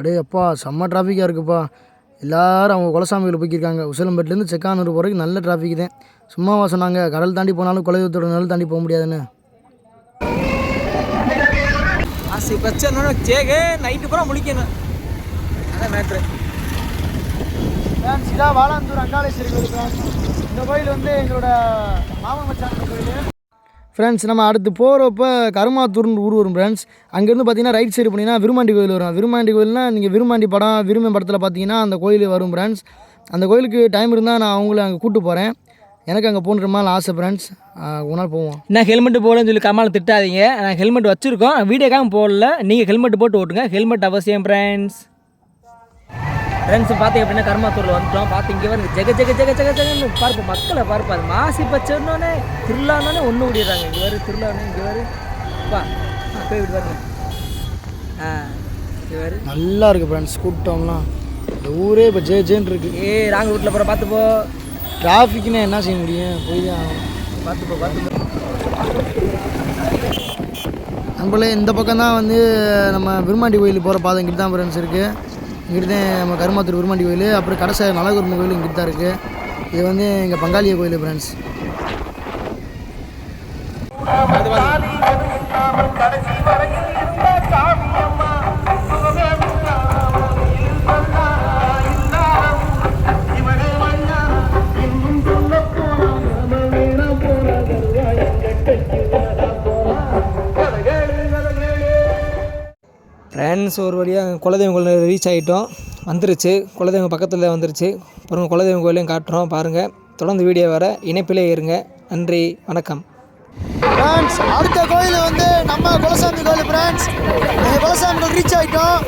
அடே அப்பா செம்ம டிராஃபிக்காக இருக்குப்பா. எல்லோரும் அவங்க குலசாமியில் போய்க்கிருக்காங்க. உசிலம்பேட்டிலேருந்து செக்கானூர் போகிறதுக்கு நல்ல டிராஃபிக் தான். சும்மாவா சொன்னாங்க கடல் தாண்டி போனாலும் குலதெய்வத்தோட நிழல் தாண்டி போக முடியாதுன்னு. பிரச்சனை சேக நைட்டு பூரா முழிக்கணும். அதான் மேட்ரு. இதான் வாலாந்தூர் அங்காளேஸ்வரி கோயில். இந்த கோயில் வந்து எங்களோட மாமன் மச்சான் கோயில். ஃப்ரெண்ட்ஸ் நம்ம அடுத்து போகிறப்ப கருமாத்தூர்னு ஊர் வரும் ஃப்ரெண்ட்ஸ். அங்கேருந்து பார்த்தீங்கன்னா ரைட் சைடு போனீங்கன்னா விருமாண்டி கோயில் வரும். விருமாண்டி கோயில்னால் நீங்கள் விருமாண்டி விரும்பன் படத்தில் பார்த்தீங்கன்னா அந்த கோயில் வரும் ஃப்ரெண்ட்ஸ். அந்த கோயிலுக்கு டைம் இருந்தால் நான் அவங்கள அங்கே கூப்பிட்டு போகிறேன். எனக்கு அங்கே போகணுன்ற மாதிரி ஆசை ஃப்ரெண்ட்ஸ். ஒரு நாள் போவோம். நான் ஹெல்மெட்டு போடலன்னு சொல்லி கமால் திட்டாதீங்க. நான் ஹெல்மெட் வச்சுருக்கோம், வீடியோக்காக போடல. நீங்கள் ஹெல்மெட் போட்டு ஓட்டுங்க. ஹெல்மெட் அவசியம் ஃப்ரெண்ட்ஸ். பார்த்தீங்க அப்படின்னா கருமாத்தூரில் வந்துட்டோம். பார்த்து இங்கே வந்து ஜெக ஜெக ஜெக ஜெக ஜெகன்னு பார்ப்போம். மக்களை பார்ப்போம். அது மாசி பச்சோன்னே திருவிழானோடனே ஒன்று விடிடுறாங்க. இங்கே வரும் திருவிழானே இங்கே வரும் வா போய் விட்டு பாருங்க. இங்கே வரும் நல்லா இருக்குது ஃப்ரெண்ட்ஸ். கூட்டம்லாம் இந்த ஊரே இப்போ ஜேன்னு இருக்குது. ராங்க வீட்டில் போகிற பார்த்துப்போ. டிராஃபிக்னா என்ன செய்ய முடியும், போய் தான் ஆகும். பார்த்துப்போ. நம்மளே இந்த பக்கம் தான் வந்து நம்ம விருமாண்டி கோயில் போகிற பாதை இங்கிட்டு தான் ஃப்ரெண்ட்ஸ் இருக்குது. இங்கிட்டு தான் நம்ம கருமாத்தூர் விருமாண்டி கோயில், அப்புறம் கடைசி நலகுருமன் கோயில் இங்கிட்டு தான் இருக்குது. இது வந்து எங்கள் பங்காளிய கோயில் ஃப்ரெண்ட்ஸ். ஃப்ரெண்ட்ஸ் ஒரு வழியாக குலதெய்வம் கோயில் ரீச் ஆகிட்டோம். வந்துருச்சு குலதெய்வம் பக்கத்தில் வந்துருச்சு. அப்புறம் குலதெய்வம் கோயிலையும் காட்டுறோம் பாருங்கள். தொடர்ந்து வீடியோ வர இணைப்பிலே இருங்க. நன்றி, வணக்கம். ஃப்ரெண்ட்ஸ் அடுத்த கோயில் வந்து நம்ம குலசாமி கோயில் ஃப்ரெண்ட்ஸ். எங்கள் குலசாமி கோயில் ரீச் ஆகிட்டோம்.